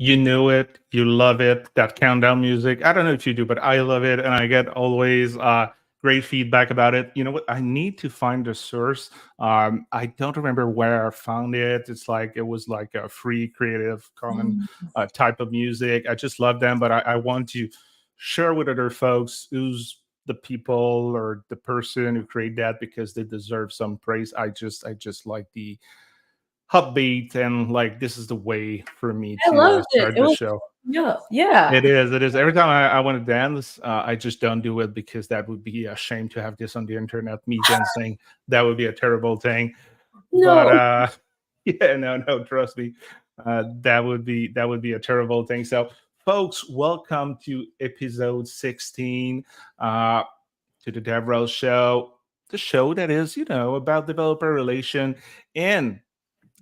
you know it, you love it, that countdown music. I don't know if you do, but I love it, and I get always great feedback about it. You know what? I need to find the source. I don't remember where I found it. It's like it was like a free Creative Common Mm. type of music. I just love them, but I want to share with other folks who's the people or the person who create that because they deserve some praise. I just like the upbeat and like this is the way for me I to loved it. start It the was show. yeah, yeah. It is. It is. Every time I want to dance, I just don't do it because that would be a shame to have this on the internet. Me dancing, that would be a terrible thing. But No. yeah, no, trust me, that would be a terrible thing. So, folks, welcome to episode 16 uh, to the DevRel Show, the show that is, about developer relation and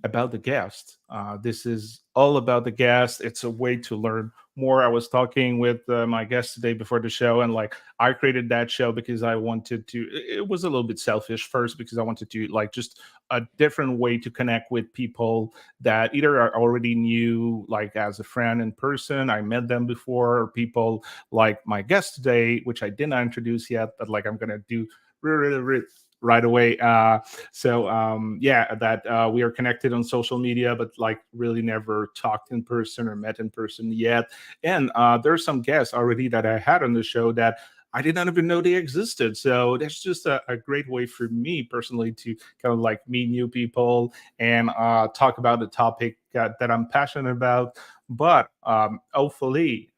about the guest. This is all about the guest. It's a way to learn more. I was talking with my guest today before the show, and like I created that show because I wanted to. It was a little bit selfish first because I wanted to like just a different way to connect with people that either I already knew, like as a friend in person, I met them before, or people like my guest today, which I didn't introduce yet, but like I'm gonna do right away. Yeah, that we are connected on social media, but like really never talked in person or met in person yet. And there's some guests already that I had on the show that I did not even know they existed. So that's just a great way for me personally to kind of like meet new people and talk about the topic that I'm passionate about. But hopefully,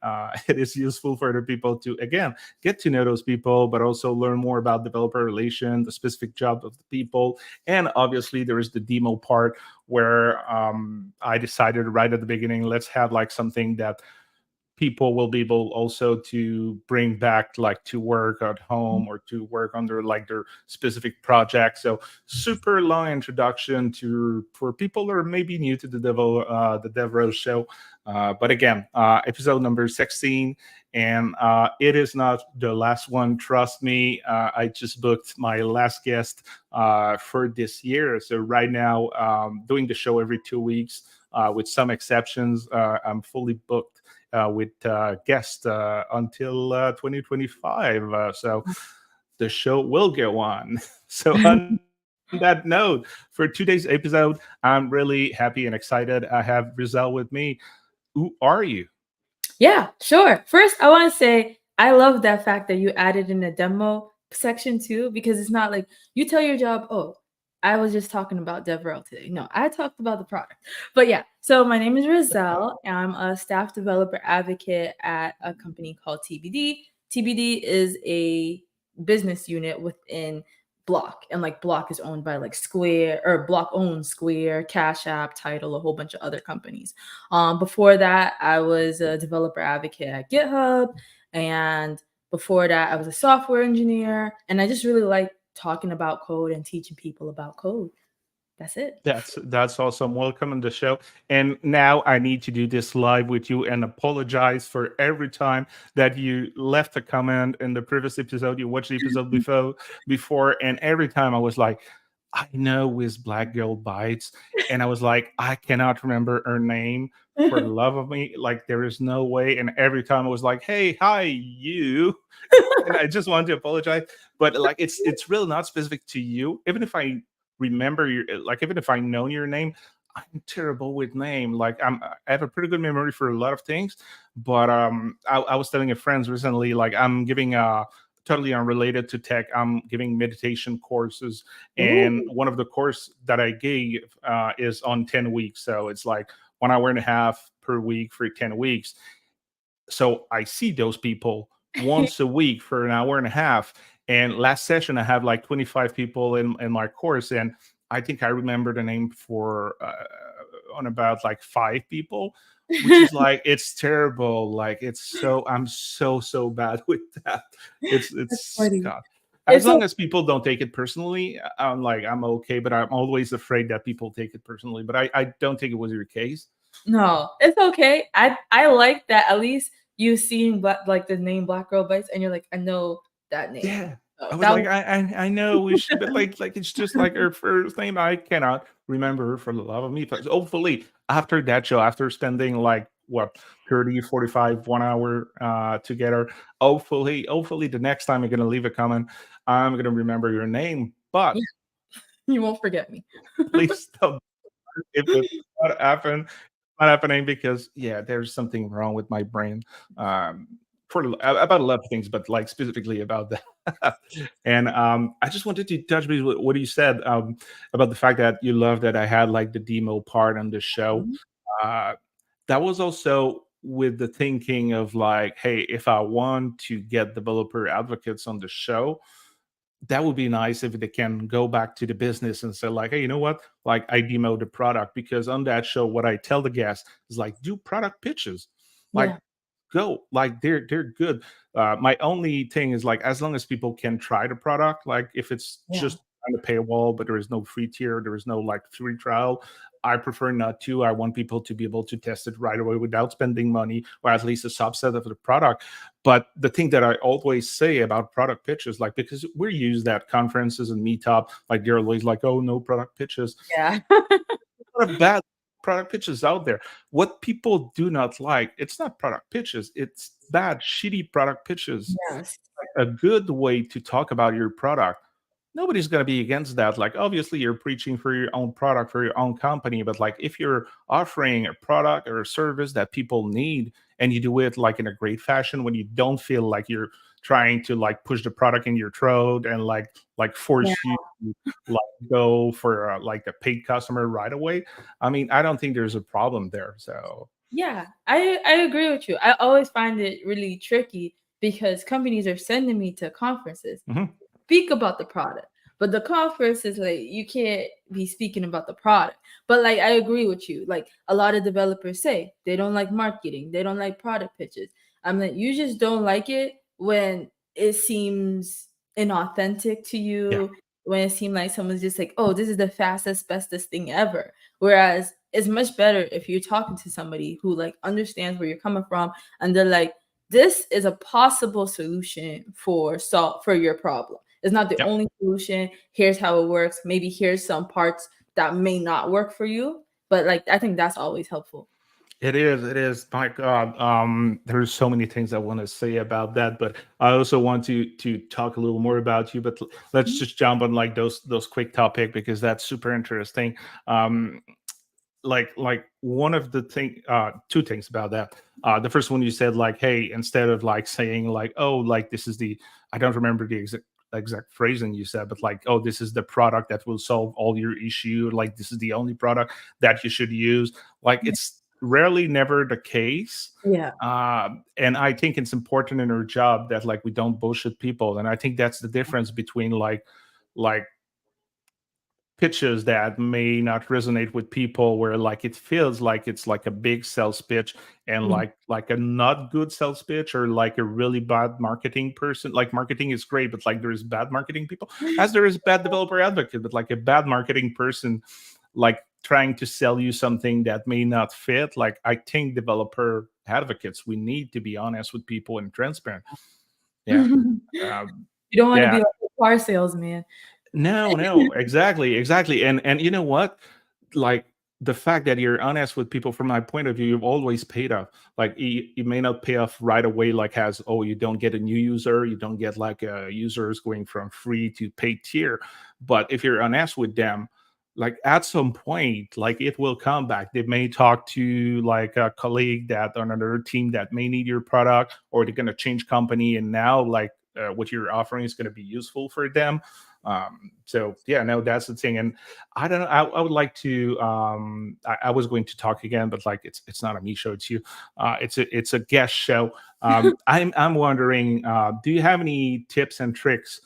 it is useful for other people to, again, get to know those people, but also learn more about developer relation, the specific job of the people. And obviously, there is the demo part where I decided right at the beginning, let's have like something that people will be able also to bring back like to work at home or to work under like their specific project. So super long introduction to for people that are maybe new to the devrel show. But again, episode number 16, and it is not the last one, trust me. I just booked my last guest for this year, so right now doing the show every 2 weeks, with some exceptions. I'm fully booked with guests until 2025. So the show will go on. So on that note, for today's episode, I'm really happy and excited. I have Rizel with me. Who are you? Yeah, sure. First, I want to say I love that fact that you added in a demo section too, because it's not like you tell your job, oh, I was just talking about DevRel today. No, I talked about the product. But yeah, so my name is Rizel, and I'm a staff developer advocate at a company called TBD. TBD is a business unit within Block, and like Block is owned by like Square, or Block owns Square, Cash App, Title, a whole bunch of other companies. Before that, I was a developer advocate at GitHub. And before that, I was a software engineer. And I just really like talking about code and teaching people about code. That's it. That's awesome. Welcome on the show. And now I need to do this live with you and apologize for every time that you left a comment in the previous episode. You watched the episode before, and every time I was like, I know with Black Girl Bites, and I was like, I cannot remember her name for the love of me. Like there is no way. And every time I was like, hey, hi, you. And I just wanted to apologize, but like it's really not specific to you. Even if I remember your like, even if I know your name, I'm terrible with name. Like I have a pretty good memory for a lot of things, but I was telling a friends recently, like I'm giving a totally unrelated to tech. I'm giving meditation courses, and Ooh. one of the course that I gave is on 10 weeks. So it's like 1 hour and a half per week for 10 weeks. So I see those people once a week for an hour and a half. And last session, I have like 25 people in my course, and I think I remember the name for on about like 5 people, which is like it's terrible. Like it's so I'm so bad with that. That's It's funny. God. As It's long as people don't take it personally, I'm like I'm okay. But I'm always afraid that people take it personally. But I don't think it was your case. no, it's okay. I like that at least you seen like the name Black Girl Bites, and you're like, I know that name. Yeah. So I was that like, I know we should, but like it's just like her first name. I cannot remember her for the love of me. But hopefully, after that show, after spending like what, 30, 45, 1 hour together. Hopefully the next time you're gonna leave a comment, I'm gonna remember your name. But Yeah, you won't forget me. please don't, if it's not happen, not happening, because yeah, there's something wrong with my brain. Um, about a lot of things, but like specifically about that. And I just wanted to touch base with what you said about the fact that you love that I had like the demo part on the show. Mhm. Uh, that was also with the thinking of like, hey, if I want to get developer advocates on the show, that would be nice if they can go back to the business and say like, hey, you know what, like I demo the product, because on that show what I tell the guests is like, do product pitches, like Yeah, go, like they're good. My only thing is like, as long as people can try the product, like if it's yeah, just on the paywall but there is no free tier, there is no like free trial, I prefer not to. I want people to be able to test it right away without spending money, or at least a subset of the product. But the thing that I always say about product pitches, like, because we're used at conferences and meetup, like they're always like, oh, no product pitches. yeah. A lot of bad product pitches out there. What people do not like, it's not product pitches, it's bad, shitty product pitches. Yes. A good way to talk about your product, nobody's going to be against that. Like, obviously you're preaching for your own product, for your own company, but like if you're offering a product or a service that people need, and you do it like in a great fashion, when you don't feel like you're trying to like push the product in your throat and like Yeah. force you to like go for like a paid customer right away, I mean, I don't think there's a problem there. So Yeah, I agree with you. I always find it really tricky because companies are sending me to conferences, mhm. speak about the product. But the conference is like you can't be speaking about the product. But like I agree with you. Like a lot of developers say they don't like marketing, they don't like product pitches. I'm like, you just don't like it when it seems inauthentic to Yeah, you, when it seems like someone's just like, oh, this is the fastest, bestest thing ever. Whereas it's much better if you're talking to somebody who like understands where you're coming from and they're like, this is a possible solution for your problem. It's not the yeah. only solution. Here's how it works. Maybe here's some parts that may not work for you. But like I think that's always helpful. It is. It is. My God, there's so many things I want to say about that, but I also want to talk a little more about you. But let's just jump on like those quick topic, because that's super interesting. Um, like one of the two things about that. The first one, you said like, hey, instead of like saying like, oh, like this is the, I don't remember the exact phrasing you said, but like, oh, this is the product that will solve all your issue, like this is the only product that you should use. Like, it's rarely never the case. Yeah. And I think it's important in our job that like we don't bullshit people. And I think that's the difference between like pitches that may not resonate with people, where like it feels like it's like a big sales pitch, and Yeah. like a not good sales pitch, or like a really bad marketing person. Like, marketing is great, but like there is bad marketing people, as there is bad developer advocate. But like a bad marketing person like trying to sell you something that may not fit, like I think developer advocates, we need to be honest with people and transparent. Yeah. You um, don't want to be yeah. like a car salesman. No, no, exactly, exactly. And you know what? Like, the fact that you're honest with people, from my point of view, you've always paid off. Like, you may not pay off right away, like as, oh, you don't get a new user, you don't get like users going from free to paid tier. But if you're honest with them, like at some point, like it will come back. They may talk to like a colleague that on another team that may need your product, or they're gonna change company, and now like what you're offering is going to be useful for them. So yeah, no, that's the thing. And I don't know. I would like to. I was going to talk again, but like it's not a me show. It's you. It's a guest show. I'm wondering. Do you have any tips and tricks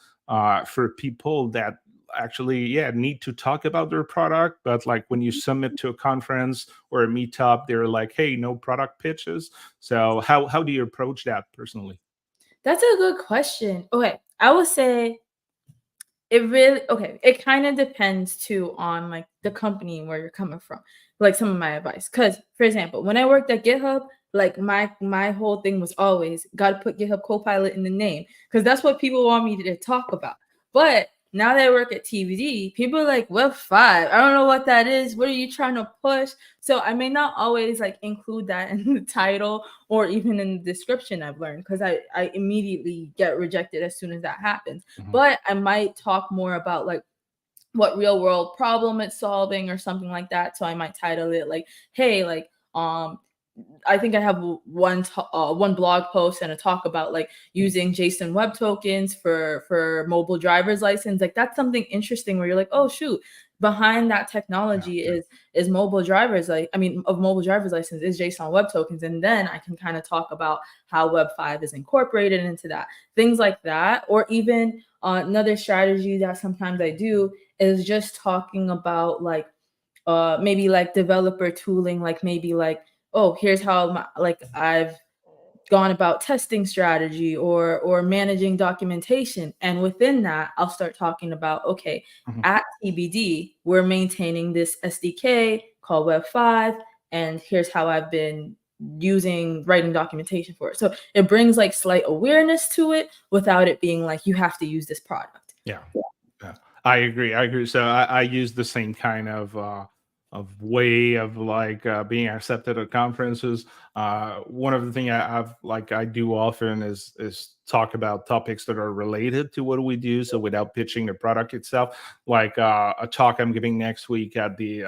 for people that actually need to talk about their product, but like when you submit to a conference or a meetup, they're like, hey, no product pitches. So how do you approach that personally? That's a good question. Okay, I would say it really okay. It kind of depends too on like the company and where you're coming from. Like some of my advice, because for example, when I worked at GitHub, like my whole thing was always got to put GitHub Copilot in the name because that's what people want me to talk about. But now that I work at TBD, people are like, Web 5, I don't know what that is. What are you trying to push? So I may not always like include that in the title or even in the description. I've learned, because I immediately get rejected as soon as that happens. But I might talk more about like what real world problem it's solving or something like that. So I might title it like, hey, like I think I have one blog post and a talk about like using JSON web tokens for mobile driver's license. Like that's something interesting where you're like, oh shoot, behind that technology is mobile driver's mobile driver's license is JSON web tokens. And then I can kind of talk about how Web 5 is incorporated into that, things like that. Or even another strategy that sometimes I do is just talking about like maybe like developer tooling, like maybe like, oh, here's how I've gone about testing strategy or managing documentation. And within that, I'll start talking about, okay, at TBD, we're maintaining this SDK called Web 5, and here's how I've been writing documentation for it. So it brings like slight awareness to it without it being like, you have to use this product. Yeah. I agree. So I use the same kind of way of like being accepted at conferences. One of the things I do often is talk about topics that are related to what we do. So without pitching the product itself, like a talk I'm giving next week at the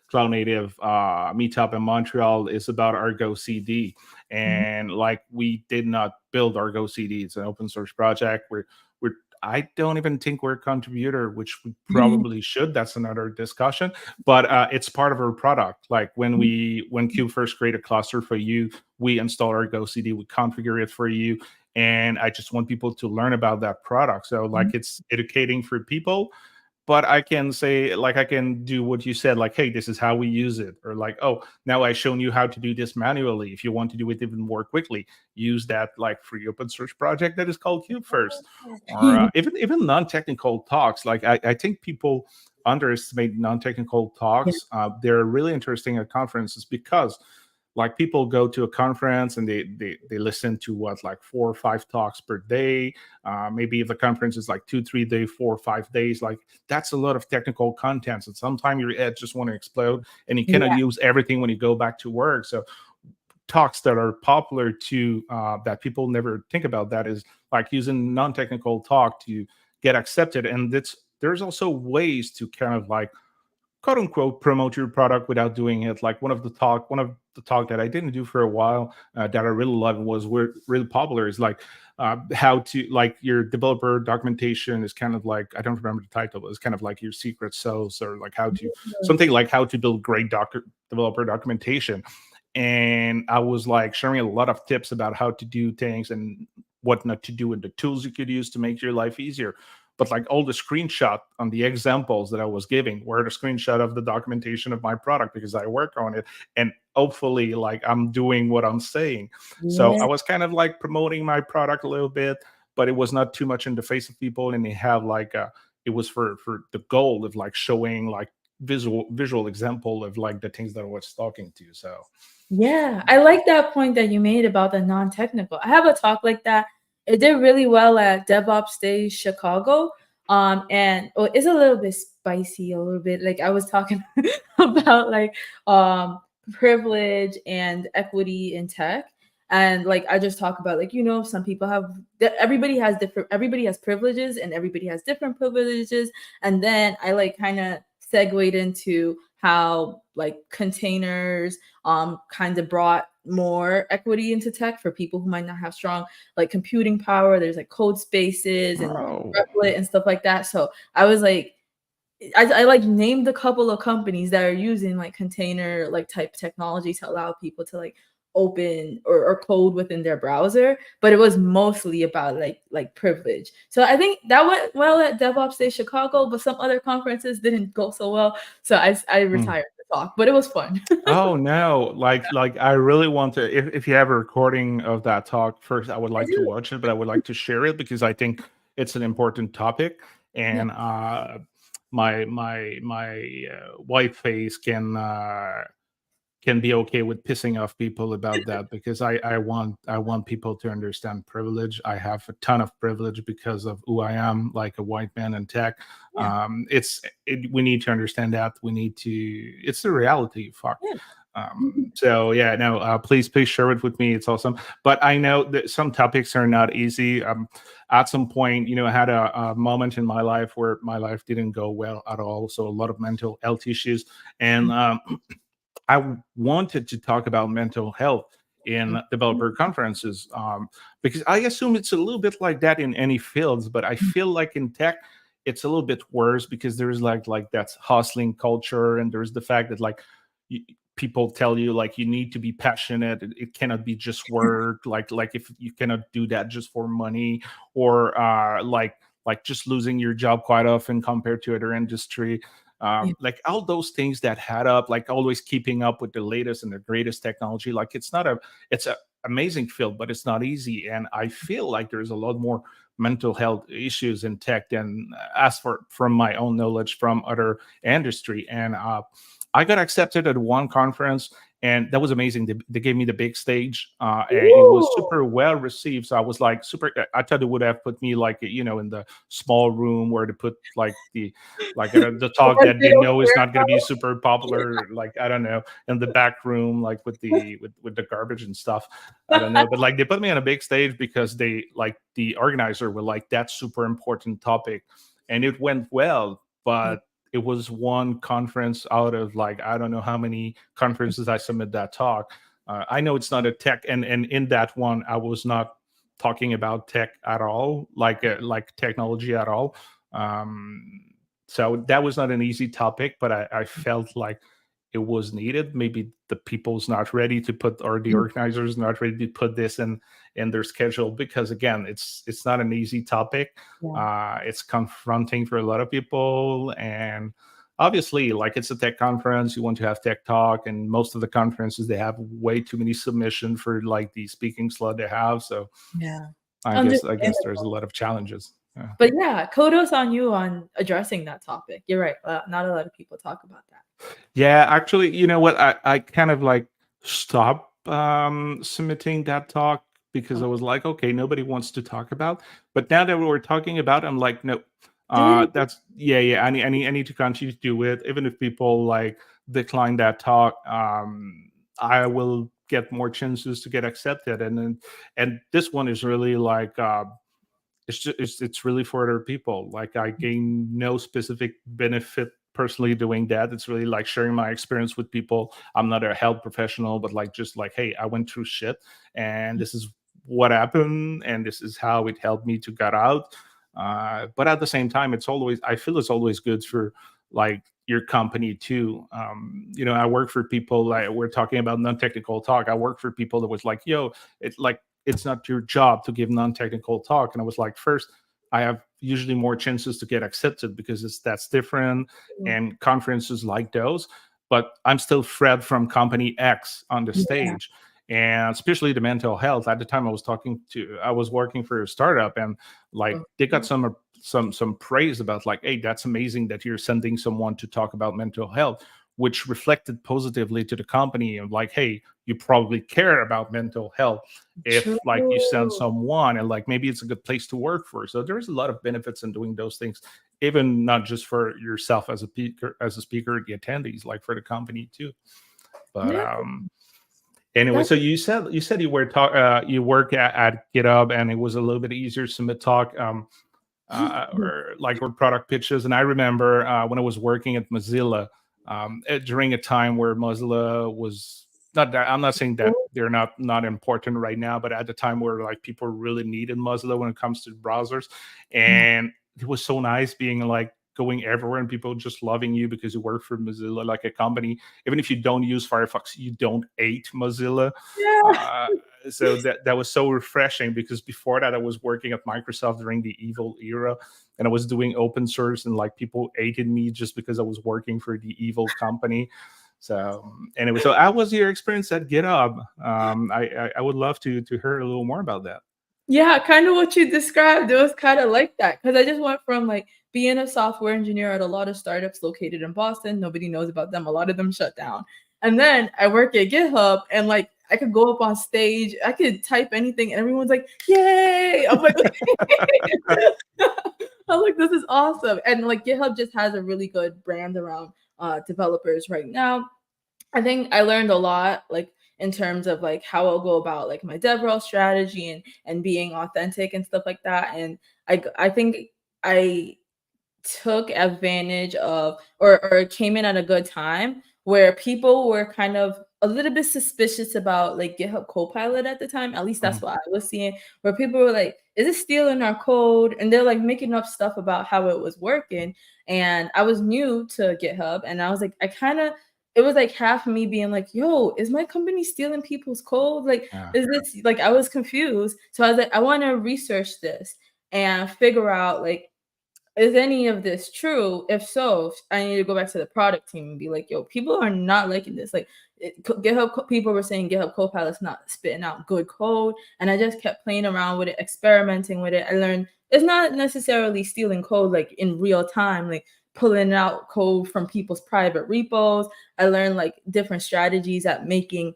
Cloud Native meetup in Montreal is about Argo CD. And like we did not build Argo CD. It's an open source project. I don't even think we're a contributor, which we probably should. That's another discussion, but it's part of our product. Like when Cube first created a cluster for you, we install our Go CD, we configure it for you. And I just want people to learn about that product. So like it's educating for people, but I can say, like, I can do what you said, like, hey, this is how we use it. Or like, oh, now I've shown you how to do this manually. If you want to do it even more quickly, use that like free open source project that is called Cube First. Or even non-technical talks. Like I think people underestimate non-technical talks. They're really interesting at conferences because like people go to a conference and they listen to like 4 or 5 talks per day. Maybe if the conference is like 2-3 days, 4 or 5 days, like that's a lot of technical content. And sometimes your head just want to explode and you cannot use everything when you go back to work. So talks that are popular to that people never think about, that is like using non-technical talk to get accepted. And there's also ways to kind of like quote unquote promote your product without doing it. Like one of the talk that I didn't do for a while that I really love was really popular is like how to, like, your developer documentation is kind of like, I don't remember the title, but it's kind of like your secret sauce, or like how to something like how to build great developer documentation. And I was like sharing a lot of tips about how to do things and what not to do and the tools you could use to make your life easier. But like all the screenshot on the examples that I was giving were the screenshot of the documentation of my product because I work on it. And hopefully like I'm doing what I'm saying. So I was kind of like promoting my product a little bit, but it was not too much in the face of people. And they have like it was for the goal of like showing like visual example of like the things that I was talking to. So yeah, I like that point that you made about the non-technical. I have a talk like that. It did really well at DevOps Day Chicago. And it's a little bit spicy, a little bit. Like I was talking about like privilege and equity in tech. And like I just talk about like, some people everybody has privileges and everybody has different privileges. And then I like kind of segued into how like containers kind of brought more equity into tech for people who might not have strong like computing power. There's like code spaces and Replit and stuff like that. So I was like, I like named a couple of companies that are using like container like type technology to allow people to like open or code within their browser, but it was mostly about like privilege. So I think that went well at DevOps Day Chicago, but some other conferences didn't go so well. So I retired the talk, but it was fun. Oh no, like I really want to, if you have a recording of that talk, first I would like to watch it, but I would like to share it because I think it's an important topic. And my wife face can can be okay with pissing off people about that, because I want people to understand privilege. I have a ton of privilege because of who I am, like a white man in tech. Yeah. We need to understand that. We need to. It's the reality. Fuck. Yeah. So yeah, no, please share it with me. It's awesome. But I know that some topics are not easy. At some point, I had a moment in my life where my life didn't go well at all. So a lot of mental health issues, and I wanted to talk about mental health in developer conferences, because I assume it's a little bit like that in any fields, but I feel like in tech it's a little bit worse, because there's like that hustling culture, and there's the fact that like people tell you like you need to be passionate. It cannot be just work. Like if you cannot do that just for money, or like just losing your job quite often compared to other industry. Like all those things that add up, like always keeping up with the latest and the greatest technology. Like it's a amazing field, but it's not easy. And I feel like there's a lot more mental health issues in tech than from my own knowledge from other industry. And I got accepted at one conference, and that was amazing. They gave me the big stage, and it was super well received. So I was like super. I thought they would have put me like in the small room where to put like the talk that they know is not going to be super popular. Like I don't know, in the back room, like with the garbage and stuff. I don't know, but like they put me on a big stage because they like the organizer were like that's super important topic, and it went well, but it was one conference out of like I don't know how many conferences I submit that talk. I know it's not a tech, and in that one I was not talking about tech at all, like technology at all. So that was not an easy topic, but I felt like it was needed. Maybe the people's not ready to put, or the organizers not ready to put this in their schedule, because again, it's not an easy topic. It's confronting for a lot of people, and obviously, like it's a tech conference, you want to have tech talk, and most of the conferences they have way too many submissions for like the speaking slot they have. So Yeah. I guess there's a lot of challenges. Yeah. But yeah, kudos on you on addressing that topic. You're right. Not a lot of people talk about that. Yeah, actually, you know what? I kind of like stopped submitting that talk, because I was like, okay, nobody wants to talk about. But now that we're talking about, I'm like, no, that's yeah. I need to continue to do it, even if people like decline that talk. I will get more chances to get accepted, and this one is really like. It's really for other people. Like I gain no specific benefit personally doing that. It's really like sharing my experience with people. I'm not a health professional, but like just like, hey, I went through shit, and this is what happened, and this is how it helped me to get out. But at the same time, I feel it's always good for like your company too. I work for people, like we're talking about non-technical talk. I work for people that was like, yo, it's not your job to give non-technical talk. And I was like, first, I have usually more chances to get accepted because that's different, and conferences like those. But I'm still Fred from company X on the stage, and especially the mental health. At the time, I was working for a startup, and like they got some praise about like, hey, that's amazing that you're sending someone to talk about mental health, which reflected positively to the company, and like, hey, you probably care about mental health if like you send someone, and like maybe it's a good place to work for. So there's a lot of benefits in doing those things, even not just for yourself as a speaker, the attendees, like for the company too. But anyway, so you said you work at GitHub, and it was a little bit easier to submit talk. Or like word product pitches. And I remember when I was working at Mozilla, during a time where Mozilla was not that, I'm not saying that they're not important right now, but at the time where like people really needed Mozilla when it comes to browsers, and it was so nice being like going everywhere and people just loving you because you work for Mozilla, like a company. Even if you don't use Firefox, you don't hate Mozilla. So that was so refreshing, because before that I was working at Microsoft during the evil era, and I was doing open source, and like people hated me just because I was working for the evil company. So anyway, so how was your experience at GitHub? I would love to hear a little more about that. Yeah, kind of what you described. It was kind of like that, because I just went from like being a software engineer at a lot of startups located in Boston. Nobody knows about them. A lot of them shut down. And then I work at GitHub, and like I could go up on stage, I could type anything, and everyone's like, "Yay!" I'm like, I'm like, this is awesome. And like GitHub just has a really good brand around developers right now. I think I learned a lot, like in terms of like how I'll go about like my DevRel strategy and being authentic and stuff like that. And I think I took advantage of, or came in at a good time where people were kind of a little bit suspicious about like GitHub Copilot at the time. At least that's Mhm. what I was seeing, where people were like, is it stealing our code? And they're like making up stuff about how it was working. And I was new to GitHub, and I was like, it was like half me being like, yo, is my company stealing people's code? Like, Yeah. is this like, I was confused. So I was like, I want to research this and figure out like, is any of this true? If so, I need to go back to the product team and be like, yo, people are not liking this. Like GitHub people were saying GitHub Copilot's not spitting out good code. And I just kept playing around with it, experimenting with it. I learned it's not necessarily stealing code like in real time, like pulling out code from people's private repos. I learned like different strategies at making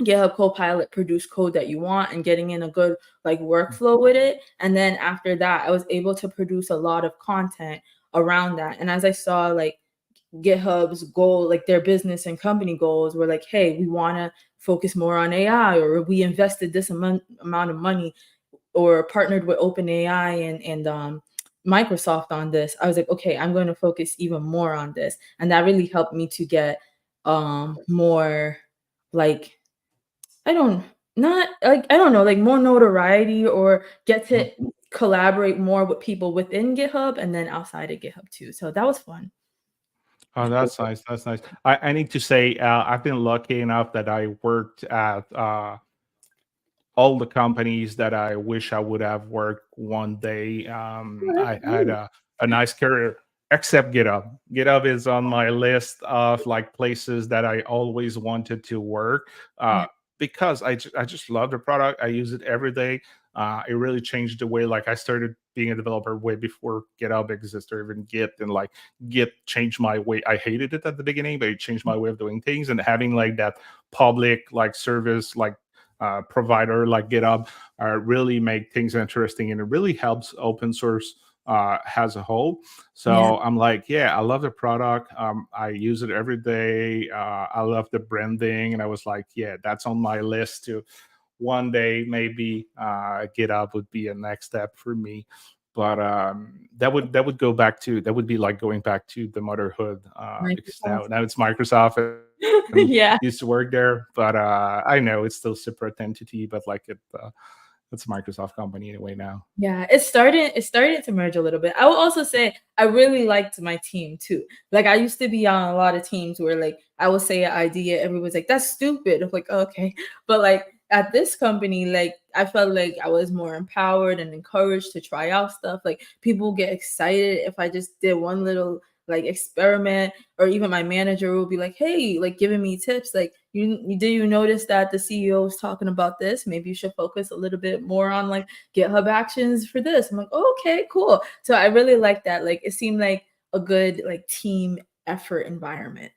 GitHub Copilot produce code that you want and getting in a good like workflow with it. And then after that, I was able to produce a lot of content around that. And as I saw like GitHub's goal, like their business and company goals were like, hey, we want to focus more on AI, or we invested this amount of money or partnered with OpenAI and Microsoft on this. I was like, okay, I'm going to focus even more on this. And that really helped me to get more like I don't know, like more notoriety, or get to Mhm. collaborate more with people within GitHub and then outside of GitHub too. So that was fun. Oh, that's nice. That's nice. I need to say, I've been lucky enough that I worked at all the companies that I wish I would have worked one day. I had a nice career, except GitHub. GitHub is on my list of like places that I always wanted to work Yeah. because I just love the product. I use it every day. It really changed the way like I started being a developer way before GitHub existed or even Git, and like Git changed my way. I hated it at the beginning, but it changed my way of doing things, and having like that public like service like provider like GitHub really make things interesting, and it really helps open source as a whole. Yeah. So I'm like, yeah, I love the product. I use it every day. I love the branding, and I was like, yeah, that's on my list to one day maybe GitHub would be a next step for me. But that would go back to that would be like going back to the motherhood because Microsoft. now it's Microsoft and Yeah. used to work there, but I know it's still separate entity, but like it's a Microsoft company anyway now. Yeah, it started to merge a little bit. I will also say I really liked my team too. Like I used to be on a lot of teams where like I would say an idea, everyone's like, that's stupid. I'm like, okay. But like at this company, like I felt like I was more empowered and encouraged to try out stuff. Like people get excited if I just did one little like experiment, or even my manager will be like, hey, like giving me tips like, you notice that the CEO is talking about this, maybe you should focus a little bit more on like GitHub Actions for this. I'm like, oh, okay, cool. So I really like that. Like it seemed like a good like team effort environment.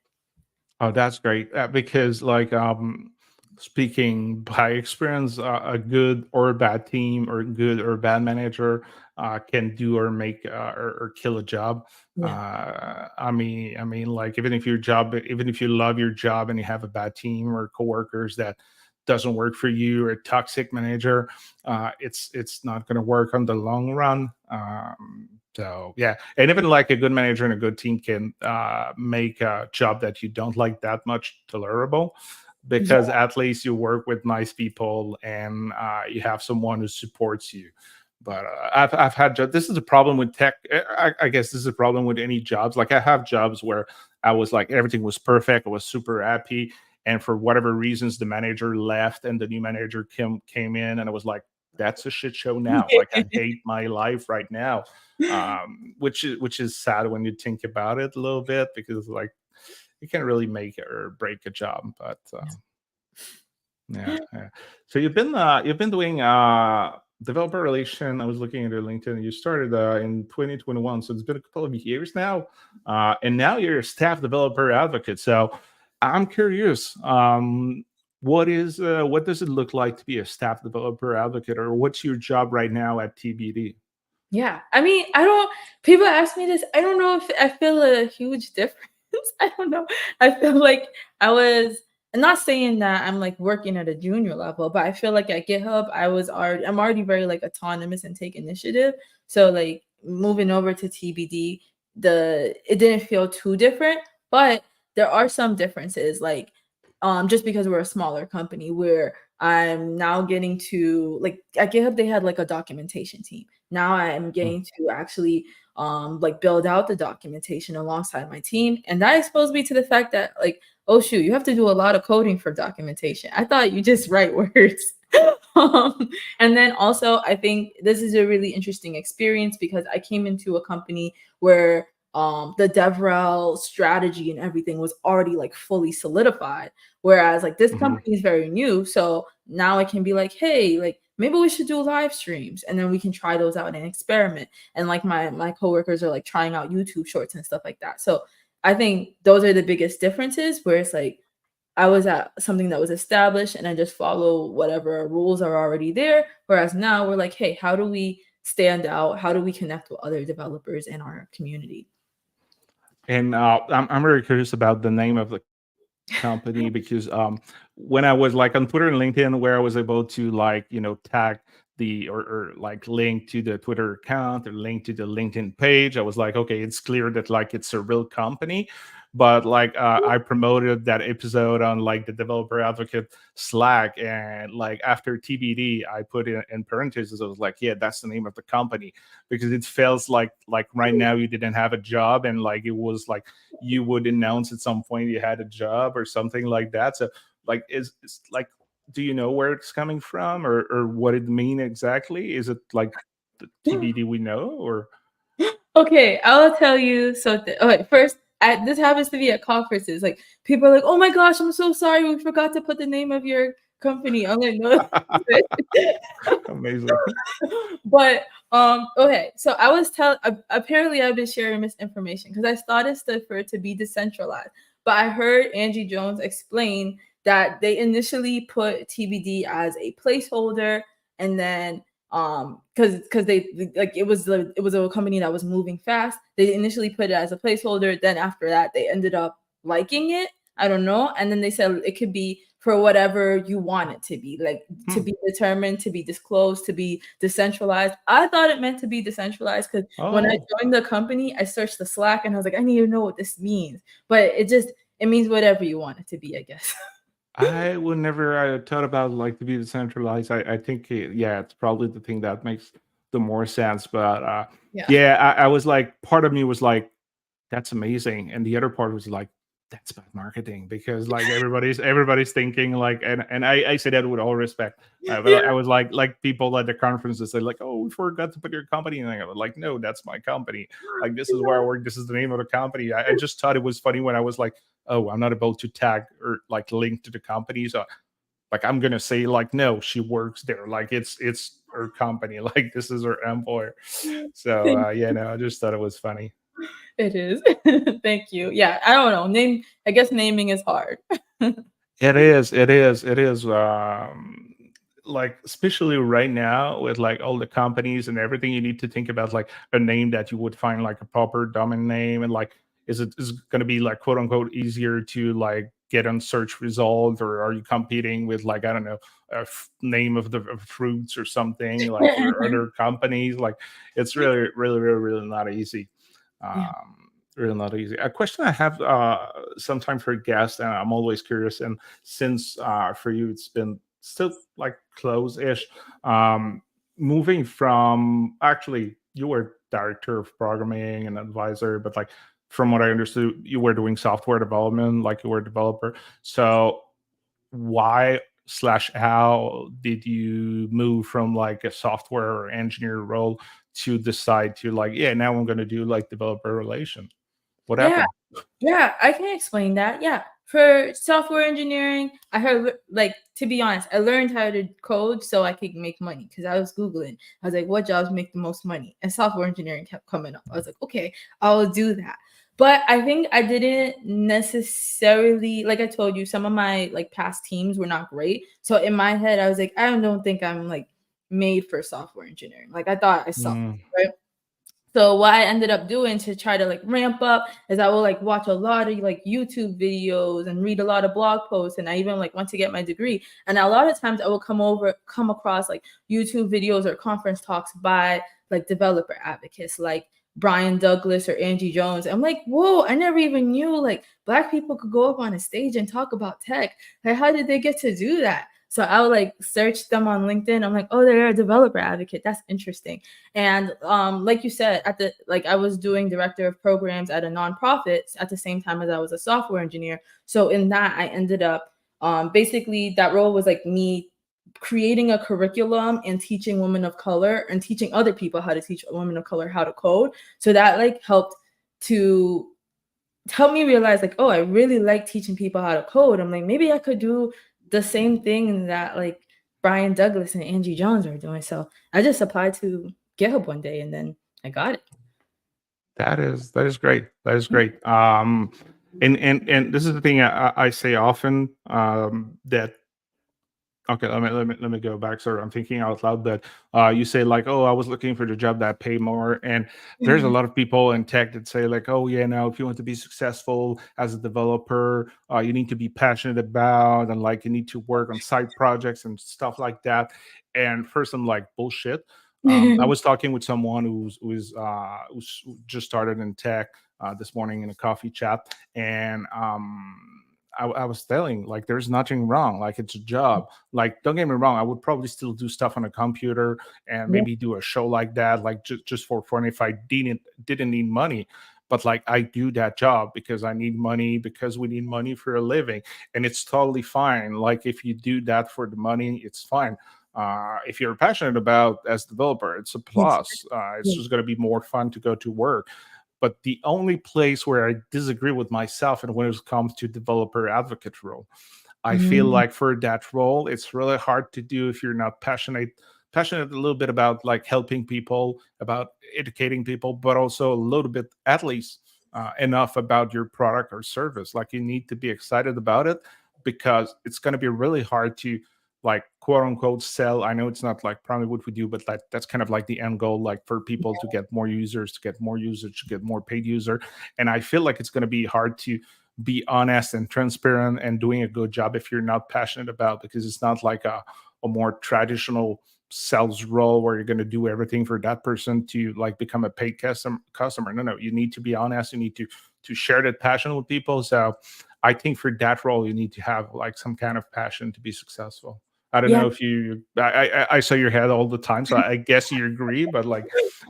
Oh, that's great. Because, like, speaking by experience, a good or bad team or good or bad manager can do or make or kill a job. Yeah. I mean, like, even if you love your job and you have a bad team or coworkers that doesn't work for you, or a toxic manager, it's not going to work on the long run. So yeah, and even like a good manager and a good team can make a job that you don't like that much tolerable, because Yeah. at least you work with nice people and you have someone who supports you. But I've had this is a problem with tech. I guess this is a problem with any jobs. Like I have jobs where I was like everything was perfect. I was super happy, and for whatever reasons, the manager left and the new manager came in, and I was like, that's a shit show now. Like I hate my life right now, which is sad when you think about it a little bit, because like you can't really make or break a job. But yeah, yeah. So you've been doing developer relation. I was looking at your LinkedIn. You started in 2021, so it's been a couple of years now, and now you're a staff developer advocate. So I'm curious. What does it look like to be a staff developer advocate, or what's your job right now at TBD? Yeah. I mean, I don't people ask me this. I don't know if I feel a huge difference. I don't know. I feel like I'm not saying that I'm like working at a junior level, but I feel like at GitHub I'm already very like autonomous and take initiative. So like moving over to TBD, it didn't feel too different, but there are some differences like just because we're a smaller company where I'm now getting to like at GitHub they had like a documentation team. Now I am Mm. getting to actually like build out the documentation alongside my team. And that exposed me to the fact that like, oh shoot, you have to do a lot of coding for documentation. I thought you just write words. And then also I think this is a really interesting experience because I came into a company where the devrel strategy and everything was already like fully solidified. Whereas like this Mhm. company is very new. So now I can be like, hey, like maybe we should do live streams and then we can try those out and experiment. And like my coworkers are like trying out YouTube shorts and stuff like that. So I think those are the biggest differences where it's like I was at something that was established and I just follow whatever rules are already there. Whereas now we're like, hey, how do we stand out? How do we connect with other developers in our community? And I'm very curious about the name of the company because when I was like on Twitter and LinkedIn, where I was able to like tag or like link to the Twitter account or link to the LinkedIn page, I was like, okay, it's clear that like it's a real company. But like I promoted that episode on like the developer advocate Slack, and like after TBD, I put in parentheses. I was like, yeah, that's the name of the company because it feels like right now you didn't have a job, and like it was like you would announce at some point you had a job or something like that. So like is like, do you know where it's coming from, or what it mean exactly? Is it like the TBD we know, or Okay, I'll tell you something. Okay, first, this happens to be at conferences. Like people are like, "Oh my gosh, I'm so sorry, we forgot to put the name of your company." I'm like, "No." amazing? But okay, so apparently I've been sharing misinformation because I thought it stood for to be decentralized. But I heard Angie Jones explain that they initially put TBD as a placeholder, and then because they like it was a company that was moving fast. They initially put it as a placeholder, then after that they ended up liking it. I don't know. And then they said it could be for whatever you want it to be, like to Hmm. be determined, to be disclosed, to be decentralized. I thought it meant to be decentralized because when I Oh, joined the company, I searched the Slack and I was like, I need to know what this means. But it means whatever you want it to be, I guess. I would never thought about like to be decentralized. I think yeah, it's probably the thing that makes the more sense. But Yeah. yeah, I was like, part of me was like, that's amazing, and the other part was like, that's bad marketing because like everybody's thinking like, and I say that with all respect, but I Yeah. was like people at the conferences say like, oh, we forgot to put your company, and I was like, no, that's my company, like this is where I work, this is the name of the company. I just thought it was funny when I was like, oh, I'm not able to tag or like link to the company, so like I'm gonna say like, no, she works there, like it's her company, like this is her employer. So yeah, no, I just thought it was funny. It is. Thank you. Yeah, I don't know. I guess naming is hard. It is, it is, it is. Like especially right now with like all the companies and everything, you need to think about like a name that you would find like a proper domain name, and like, is it going to be like quote unquote easier to like get on search results, or are you competing with like, I don't know, name of fruits or something like for other companies? Like it's really not easy. Yeah. Really not easy. A question I have sometimes for guests, and I'm always curious, and since for you it's been still like close-ish, um, moving from, actually you were director of programming and advisor, but like from what I understood, you were doing software development, like you were a developer. So why slash how did you move from like a software or engineer role to decide to like, yeah, now I'm going to do like developer relations? What Yeah. happened? Yeah, I can explain that. Yeah. For software engineering, I heard like to be honest, I learned how to code so I could make money because I was Googling. I was like, what jobs make the most money? And software engineering kept coming up. I was like, okay, I'll do that. But I think I didn't necessarily, like I told you, some of my like past teams were not great. So in my head, I was like, I don't think I'm like made for software engineering. Like I thought I sucked, right? So what I ended up doing to try to like ramp up is I will like watch a lot of like YouTube videos and read a lot of blog posts. And I even like went to get my degree. And a lot of times I will come across like YouTube videos or conference talks by like developer advocates like Brian Douglas or Angie Jones. I'm like, whoa, I never even knew like Black people could go up on a stage and talk about tech. Like, how did they get to do that? So I'll like search them on LinkedIn. I'm like, oh, they're a developer advocate. That's interesting. And like you said, I was doing director of programs at a nonprofit at the same time as I was a software engineer. So in that, I ended up basically that role was like me creating a curriculum and teaching women of color and teaching other people how to teach women of color how to code. So that like helped me realize like, oh, I really like teaching people how to code. I'm like, maybe I could do the same thing that like Brian Douglas and Angie Jones are doing. So I just applied to GitHub one day and then I got it. That is great. That is great. And this is the thing I say often, that okay, let me go back. Sorry, I'm thinking out loud. But you say like, oh, I was looking for the job that pay more, and there's a lot of people in tech that say like, oh yeah, now if you want to be successful as a developer, you need to be passionate about, and like you need to work on side projects and stuff like that. And first, I'm like, bullshit. I was talking with someone who's just started in tech this morning in a coffee chat, and I was telling like there's nothing wrong, like it's a job. Like don't get me wrong, I would probably still do stuff on a computer and Yeah. maybe do a show like that, like just for fun if I didn't need money. But like I do that job because I need money, because we need money for a living, and it's totally fine. Like if you do that for the money, it's fine. If you're passionate about as developer, it's a plus. It's Yeah. just going to be more fun to go to work. But the only place where I disagree with myself and when it comes to developer advocate role, I feel Mm, like for that role, it's really hard to do if you're not passionate a little bit about like helping people, about educating people, but also a little bit, at least enough about your product or service. Like you need to be excited about it because it's going to be really hard to like quote unquote sell. I know it's not like probably what we do, but like that's kind of like the end goal, like for people to get more users, to get more usage, to get more paid user. And I feel like it's going to be hard to be honest and transparent and doing a good job if you're not passionate about, because it's not like a more traditional sales role where you're going to do everything for that person to like become a paid customer. No, you need to be honest. You need to share that passion with people. So I think for that role, you need to have like some kind of passion to be successful. I don't yeah. know if I saw your head all the time, so I guess you agree. But like,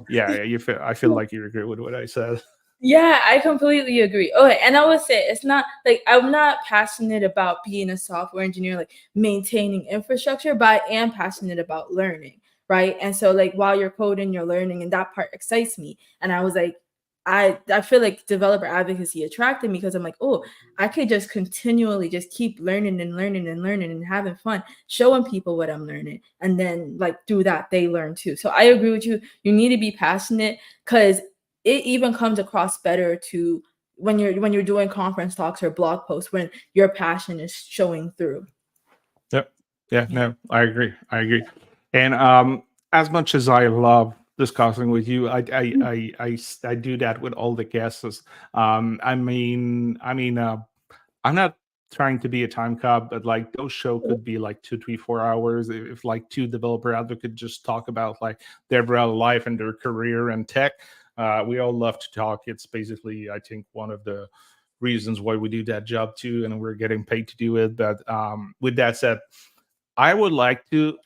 yeah, I feel like you agree with what I said. Yeah, I completely agree. Okay, and I would say it's not like I'm not passionate about being a software engineer, like maintaining infrastructure, but I am passionate about learning, right? And so like while you're coding, you're learning, and that part excites me. And I was like, I feel like developer advocacy attracted me because I'm like, oh, I could just continually just keep learning and learning and learning and having fun, showing people what I'm learning, and then like through that they learn too. So I agree with you. You need to be passionate because it even comes across better to when you're doing conference talks or blog posts when your passion is showing through. Yep. Yeah. Yeah. No, I agree. I agree. And as much as I love discussing with you, I do that with all the guests. I'm not trying to be a time cop, but like those show could be like 2, 3, 4 hours. If like two developer advocates just talk about like their real life and their career and tech, we all love to talk. It's basically, I think, one of the reasons why we do that job too, and we're getting paid to do it. But with that said, I would like to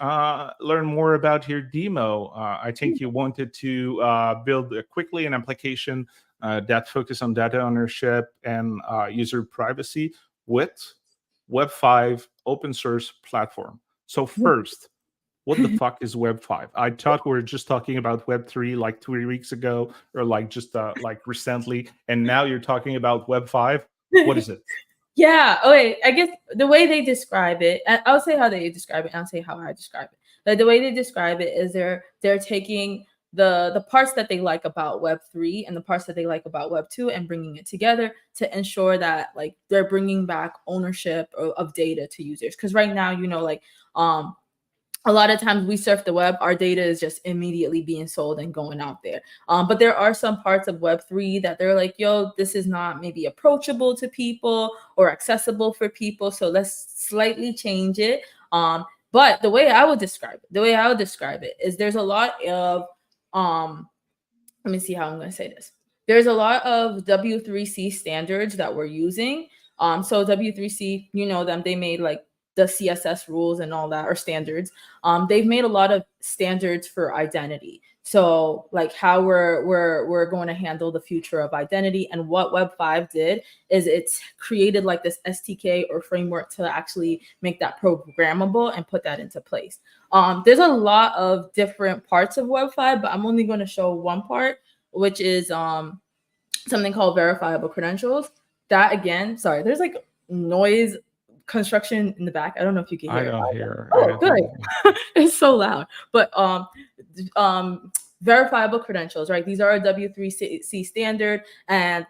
learn more about your demo. I think you wanted to build quickly an application that focus on data ownership and user privacy with Web5 open source platform. So first, what the fuck is Web5? I thought we were just talking about Web3 like 3 weeks ago, or like just like recently, and now you're talking about Web5. What is it? Yeah. Okay. I guess the way they describe it, I'll say how they describe it. And I'll say how I describe it. Like the way they describe it is they're taking the parts that they like about Web3 and the parts that they like about Web2, and bringing it together to ensure that like they're bringing back ownership of data to users. Because right now, like a lot of times we surf the web, our data is just immediately being sold and going out there. But there are some parts of Web3 that they're like, yo, this is not maybe approachable to people or accessible for people, so let's slightly change it. But the way I would describe it is there's a lot of let me see how I'm going to say this. There's a lot of W3C standards that we're using. So W3C, them, they made like the CSS rules and all that, or standards. They've made a lot of standards for identity. So like how we're going to handle the future of identity. And what Web5 did is it's created like this SDK or framework to actually make that programmable and put that into place. There's a lot of different parts of Web5, but I'm only going to show one part, which is something called verifiable credentials. That again, sorry, there's like noise construction in the back. I don't know if you can hear I it. don't hear good. It's so loud. But verifiable credentials, right? These are a W3C standard, and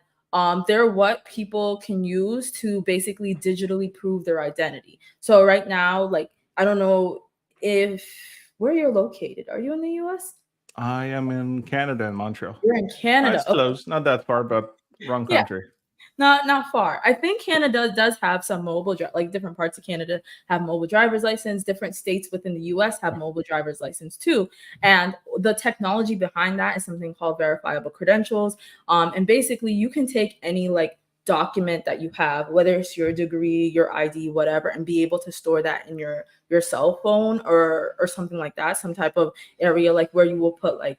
they're what people can use to basically digitally prove their identity. So right now, like, I don't know where you're located. Are you in the US? I am in Canada, in Montreal. You're in Canada. It's close, not that far, but wrong country. Not far. I think Canada does have some mobile, like different parts of Canada have mobile driver's license. Different states within the US have mobile driver's license too. And the technology behind that is something called verifiable credentials. And basically you can take any like document that you have, whether it's your degree, your ID, whatever, and be able to store that in your cell phone or something like that, some type of area like where you will put like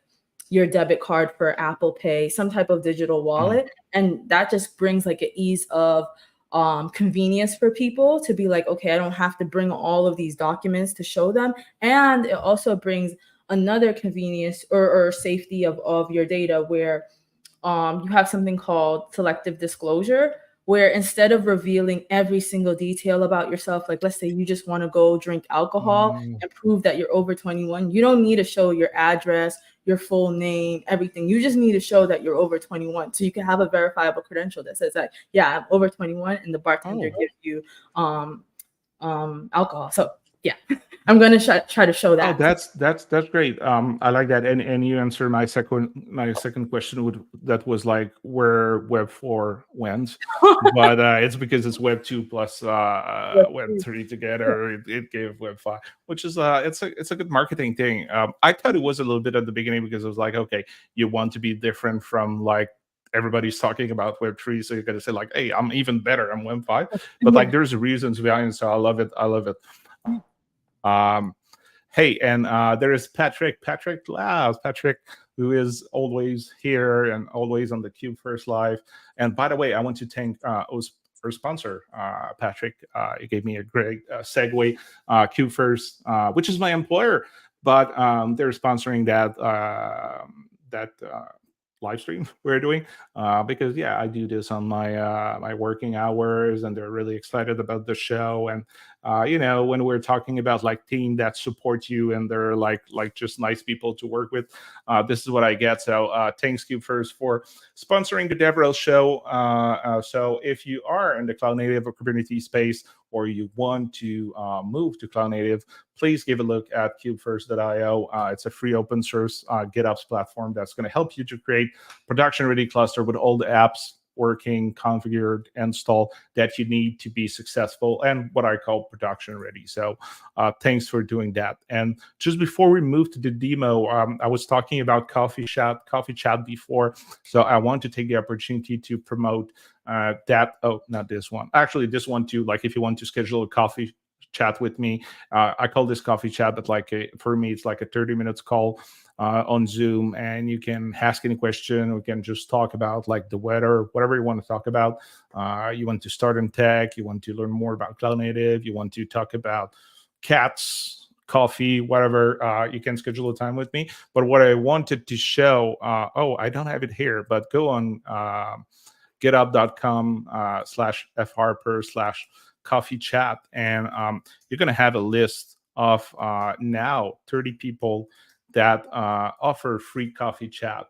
your debit card for Apple Pay, some type of digital wallet. And that just brings like an ease of convenience for people to be like, okay, I don't have to bring all of these documents to show them. And it also brings another convenience or safety of your data where you have something called selective disclosure, where instead of revealing every single detail about yourself, like let's say you just want to go drink alcohol and prove that you're over 21, you don't need to show your address, your full name, everything. You just need to show that you're over 21. So you can have a verifiable credential that says that, yeah, I'm over 21, and the bartender gives you alcohol. So yeah, I'm going to try to show that. Oh, that's great. I like that. And you answer my second question that was like where Web4 went, but it's because it's Web2 plus Web3 together. It gave Web5, which is it's a good marketing thing. I thought it was a little bit at the beginning because it was like, okay, you want to be different from like everybody's talking about Web3, so you're gonna say like, hey, I'm even better, I'm Web5. But like there's reasons behind it, so I love it. Hey, and there is Patrick Laus, who is always here and always on the Cube First Live. And by the way, I want to thank our sponsor, Patrick. He gave me a great segue. Cube First, which is my employer, but they're sponsoring that live stream we're doing because I do this on my my working hours, and they're really excited about the show. And when we're talking about like team that support you and they're like just nice people to work with, this is what I get. So thanks Cube First for sponsoring the devrel show. So if you are in the cloud native or Kubernetes space, or you want to move to cloud native, please give a look at cubefirst.io. It's a free open source GitHub platform that's going to help you to create production-ready cluster with all the apps working, configured, installed that you need to be successful and what I call production ready. So thanks for doing that. And just before we move to the demo, I was talking about coffee chat before. So I want to take the opportunity to promote that. Oh, not this one. Actually, this one too. Like if you want to schedule a coffee chat with me, I call this coffee chat, but for me, it's like a 30 minutes call on Zoom, and you can ask any question. We can just talk about like the weather, whatever you want to talk about. You want to start in tech, you want to learn more about cloud native, you want to talk about cats, coffee, whatever, you can schedule a time with me. But what I wanted to show, I don't have it here, but go on github.com/fharper/coffee chat, and you're going to have a list of now 30 people that offer free coffee chat.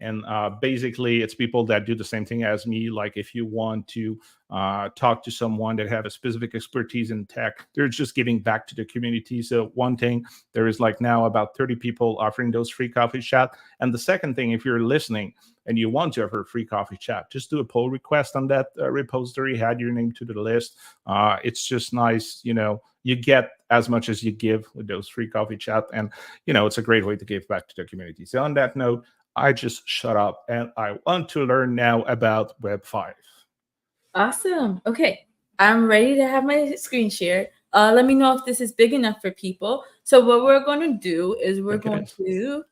And basically, it's people that do the same thing as me. Like if you want to talk to someone that have a specific expertise in tech, they're just giving back to the community. So one thing, there is like now about 30 people offering those free coffee chat. And the second thing, if you're listening and you want to offer a free coffee chat, just do a pull request on that repository, add your name to the list. It's just nice, you get as much as you give with those free coffee chat. And, it's a great way to give back to the community. So on that note, I just shut up and I want to learn now about Web 5. Awesome. Okay. I'm ready to have my screen shared. Let me know if this is big enough for people. So what we're going to do is we're going to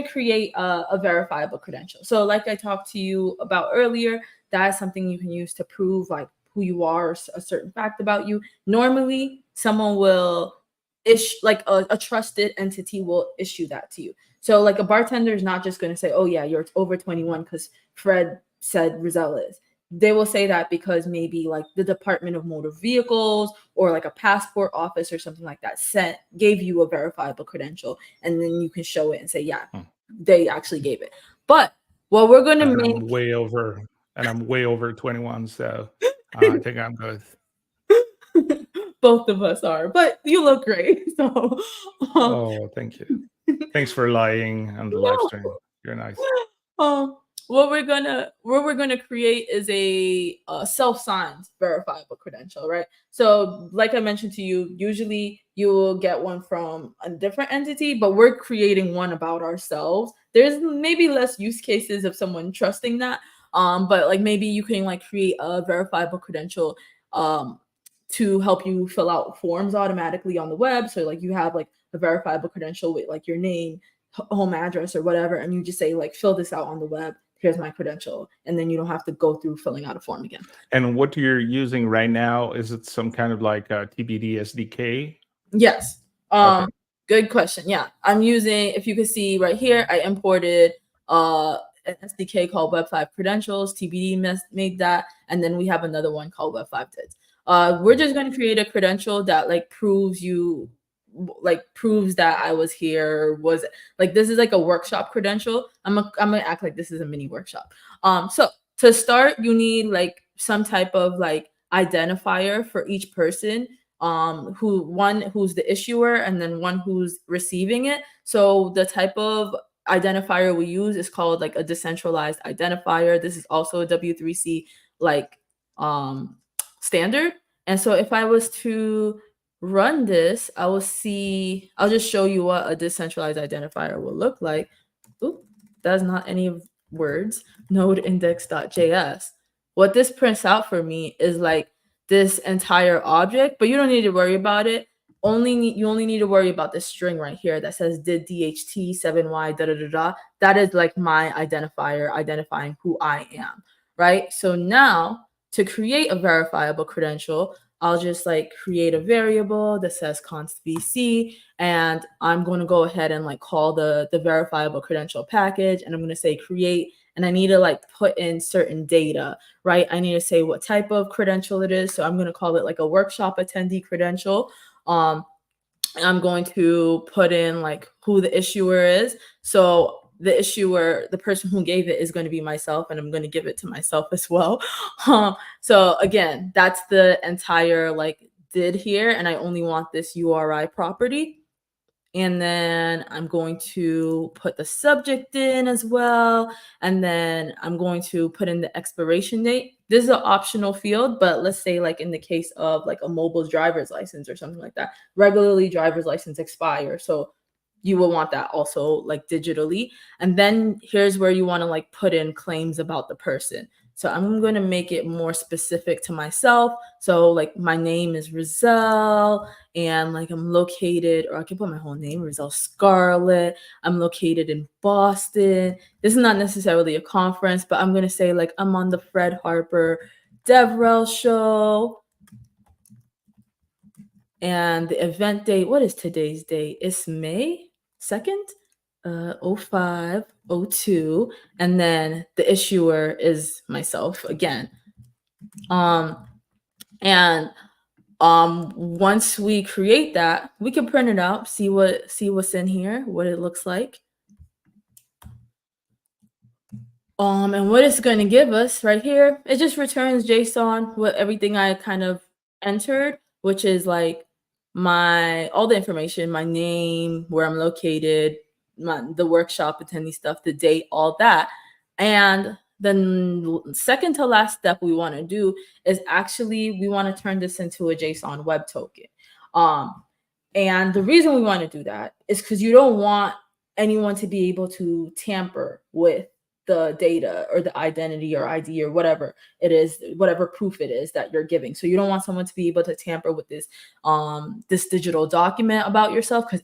create a verifiable credential. So like I talked to you about earlier, that is something you can use to prove like who you are or a certain fact about you. Normally, someone will issue, like a trusted entity will issue that to you. So like a bartender is not just going to say, oh yeah, you're over 21 because Fred said Rizel is. They will say that because maybe like the Department of Motor Vehicles or like a passport office or something like that gave you a verifiable credential, and then you can show it and say, yeah, they actually gave it. But what we're going to make, I'm way over 21, so I think I'm good. Both of us are, but you look great. So, oh, thank you. Thanks for lying on the live stream. You're nice. What we're gonna create is a self-signed verifiable credential, right? So like I mentioned to you, usually you will get one from a different entity, but we're creating one about ourselves. There's maybe less use cases of someone trusting that, but like maybe you can like create a verifiable credential to help you fill out forms automatically on the web. So like you have like a verifiable credential with like your name, home address or whatever, and you just say like fill this out on the web, here's my credential, and then you don't have to go through filling out a form again. And what you're using right now, is it some kind of like a TBD SDK? Yes. Okay. Good question. Yeah, I'm using, if you can see right here, I imported an SDK called Web5 Credentials. TBD made that, and then we have another one called Web5 Dids. We're just going to create a credential that like proves that I was here, was like, this is like a workshop credential. I'm gonna act like this is a mini workshop. So to start, you need like some type of like identifier for each person, who's the issuer and then one who's receiving it. So the type of identifier we use is called like a decentralized identifier. This is also a W3C like standard. And so if I was to run this, I'll just show you what a decentralized identifier will look like. Oop, that's not any words. Node index.js. What this prints out for me is like this entire object, but you don't need to worry about it. You only need to worry about this string right here that says did DHT 7Y da da da da. That is like my identifier identifying who I am, right? So now to create a verifiable credential, I'll just like create a variable that says const vc, and I'm going to go ahead and like call the verifiable credential package, and I'm going to say create, and I need to like put in certain data, right? I need to say what type of credential it is. So I'm going to call it like a workshop attendee credential. I'm going to put in like who the issuer is. So the issuer, the person who gave it, is going to be myself, and I'm going to give it to myself as well. So again, that's the entire like did here, and I only want this URI property. And then I'm going to put the subject in as well. And then I'm going to put in the expiration date. This is an optional field, but let's say like in the case of like a mobile driver's license or something like that, regularly driver's license expire. So you will want that also like digitally. And then here's where you want to like put in claims about the person. So I'm going to make it more specific to myself. So like my name is Rizel, and like I'm located, or I can put my whole name, Rizel Scarlett. I'm located in Boston. This is not necessarily a conference, but I'm going to say like I'm on the Fred Harper DevRel show. And the event date, what is today's date? It's May 2nd, 0502. And then the issuer is myself again. And Once we create that, we can print it out, see what's in here, what it looks like. And what it's going to give us right here, it just returns JSON with everything I kind of entered, which is like all the information, my name, where I'm located, the workshop attendee stuff, the date, all that. And the second to last step we want to do is actually we want to turn this into a JSON web token. And the reason we want to do that is because you don't want anyone to be able to tamper with the data or the identity or ID or whatever it is, whatever proof it is that you're giving. So you don't want someone to be able to tamper with this digital document about yourself, because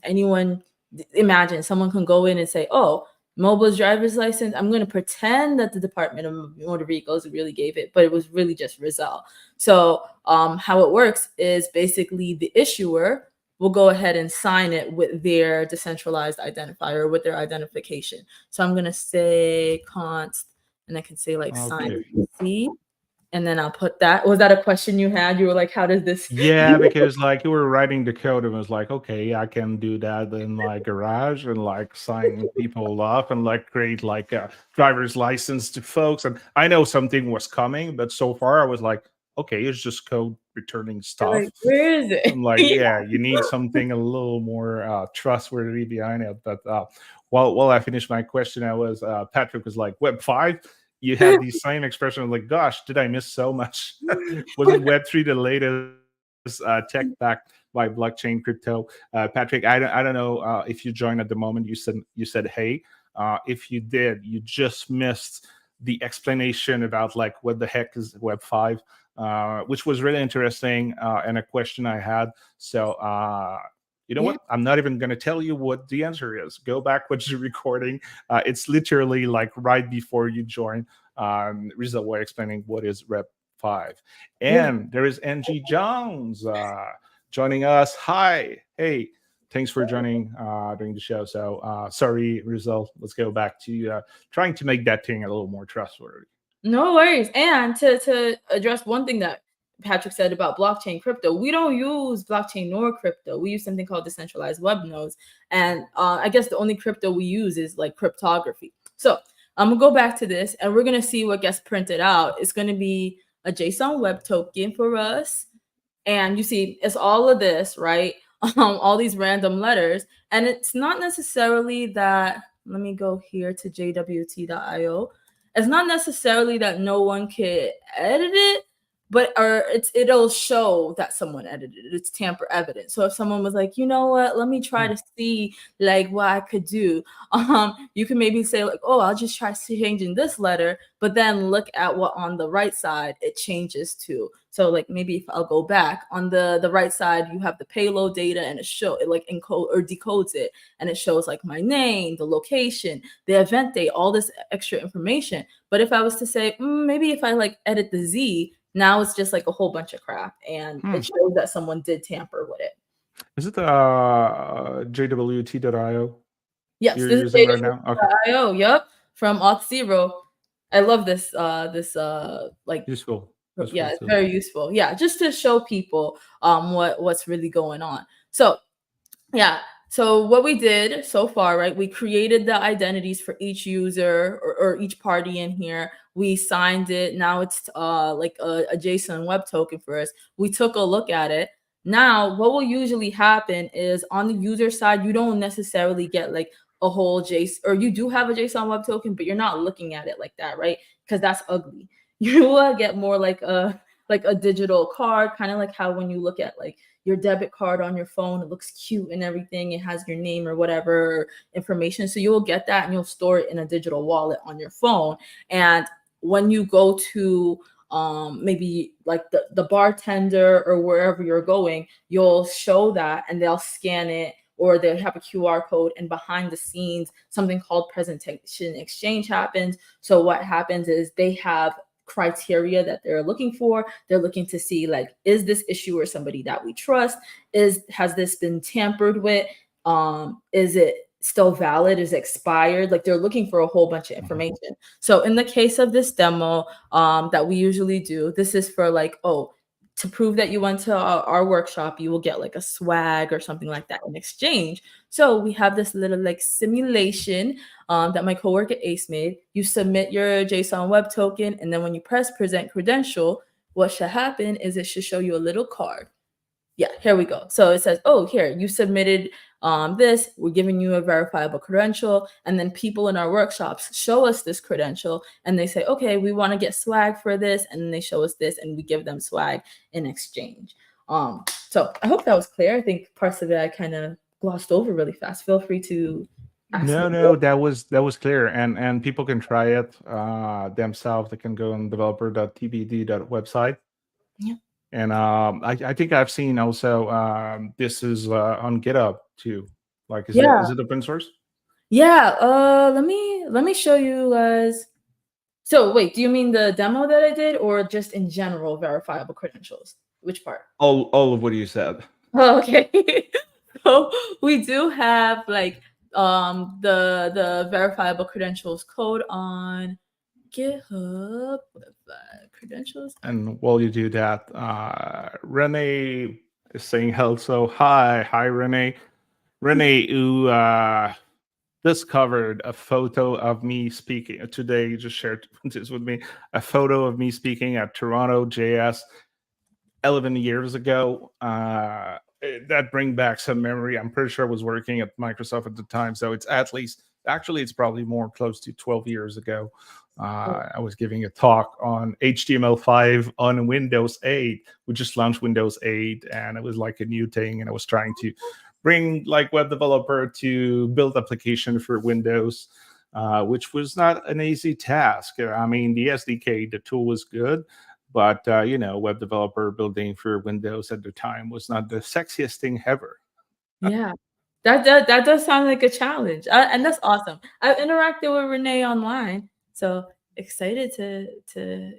imagine someone can go in and say, oh, Mobile's driver's license, I'm going to pretend that the Department of Motor Vehicles really gave it, but it was really just Rizel. So how it works is basically the issuer will go ahead and sign it with their decentralized identifier, with their identification. So I'm going to say const, and I can say like sign C, and then I'll put that. Was that a question you had? You were like, how does this? Yeah, because like you were writing the code and was like, okay, I can do that in my garage and like sign people off and like create like a driver's license to folks. And I know something was coming, but so far I was like, okay, it's just code returning stuff. Like, where is it? I'm like, yeah, you need something a little more trustworthy behind it. But while I finished my question, Patrick was like, Web 5? You had the same expression of like, gosh, did I miss so much? Wasn't Web3 the latest tech backed by blockchain crypto? Patrick, I don't know if you joined at the moment. You said hey. If you did, you just missed the explanation about like what the heck is Web 5. Which was really interesting and a question I had. So, you know what? I'm not even going to tell you what the answer is. Go back, watch the recording. It's literally like right before you join. Rizel was explaining what is Web 5. And there is NG Jones joining us. Hi. Hey. Thanks for joining during the show. So sorry, Rizel. Let's go back to trying to make that thing a little more trustworthy. No worries. And to address one thing that Patrick said about blockchain crypto, we don't use blockchain nor crypto. We use something called decentralized web nodes. And I guess the only crypto we use is like cryptography. So I'm going to go back to this and we're going to see what gets printed out. It's going to be a JSON web token for us. And you see, it's all of this, right? All these random letters. And it's not necessarily that, let me go here to jwt.io. It's not necessarily that no one can edit it, but it'll show that someone edited it. It's tamper evidence. So if someone was like, you know what, let me try to see like what I could do. You can maybe say like, oh, I'll just try changing this letter, but then look at what on the right side it changes to. So like maybe if I'll go back on the right side, you have the payload data and it like encode or decodes it. And it shows like my name, the location, the event date, all this extra information. But if I was to say, maybe if I like edit the Z, now it's just like a whole bunch of crap. And it shows that someone did tamper with it. Is it jwt.io? Yes, You're this using is right now? Okay. .io, yep, from Auth0. I love this like Useful. Yeah, it's very useful. Yeah, just to show people what's really going on. So yeah, so what we did so far, right? We created the identities for each user or each party in here. We signed it. Now it's like a JSON web token for us. We took a look at it. Now, what will usually happen is on the user side, you don't necessarily get like a whole JSON, or you do have a JSON web token, but you're not looking at it like that, right? Because that's ugly. You will get more like a digital card, kind of like how when you look at like your debit card on your phone, it looks cute and everything. It has your name or whatever information. So you'll get that and you'll store it in a digital wallet on your phone. And when you go to maybe like the bartender or wherever you're going, you'll show that and they'll scan it, or they have a QR code, and behind the scenes, something called presentation exchange happens. So what happens is they have criteria that they're looking for. They're looking to see like, is this issuer somebody that we trust? Has this been tampered with? Is it still valid? Is it expired? Like they're looking for a whole bunch of information. So in the case of this demo that we usually do, this is for like, oh, to prove that you went to our workshop, you will get like a swag or something like that in exchange. So we have this little like simulation that my coworker Ace made. You submit your JSON web token, and then when you press present credential, what should happen is it should show you a little card. Yeah, here we go. So it says, oh, here, you submitted this, we're giving you a verifiable credential. And then people in our workshops show us this credential and they say, okay, we want to get swag for this. And then they show us this and we give them swag in exchange. So I hope that was clear. I think parts of it I kind of glossed over really fast. Feel free to ask me. No, that was clear, and people can try it themselves. They can go on developer.tbd.website. Yeah. And I think I've seen also this is on GitHub too. Like, is it open source? Yeah. Let me show you guys. So wait, do you mean the demo that I did, or just in general verifiable credentials? Which part? All of what you said. Oh, okay. So we do have like the verifiable credentials code on GitHub. Credentials. And while you do that, Renee is saying hello. So hi Renee. Renee, who discovered a photo of me speaking today, just shared this with me, a photo of me speaking at Toronto JS 11 years ago. That bring back some memory. I'm pretty sure I was working at Microsoft at the time, so it's at least, actually it's probably more close to 12 years ago. I was giving a talk on HTML5 on Windows 8. We just launched Windows 8 and it was like a new thing, and I was trying to bring like web developer to build application for Windows, which was not an easy task. I mean, the SDK, the tool was good, but web developer building for Windows at the time was not the sexiest thing ever. Yeah, that does sound like a challenge, and that's awesome. I've interacted with Renee online, so excited to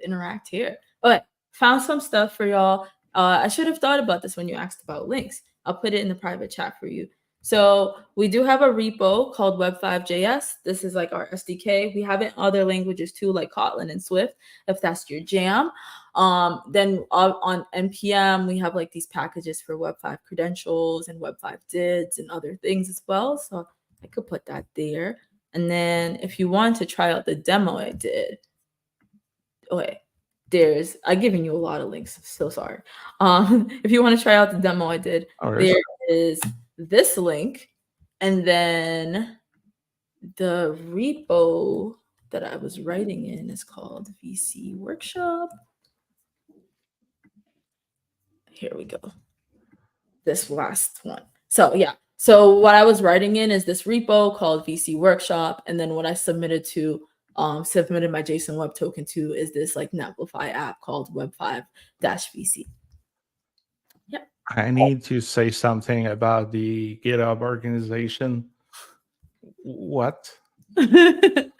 interact here. Okay, found some stuff for y'all. I should have thought about this when you asked about links. I'll put it in the private chat for you. So we do have a repo called Web5.js. This is like our SDK. We have it in other languages too, like Kotlin and Swift, if that's your jam. Then on NPM, we have like these packages for Web5 credentials and Web5 DIDs and other things as well. So I could put that there. And then if you want to try out the demo I did, okay, I've given you a lot of links. So sorry. If you want to try out the demo I did, there is this link, and then the repo that I was writing in is called VC Workshop. Here we go. This last one. So yeah. So what I was writing in is this repo called VC Workshop, and then what I submitted my JSON web token to is this like Netlify app called Web5-VC. Yeah. I need to say something about the GitHub organization. What? Do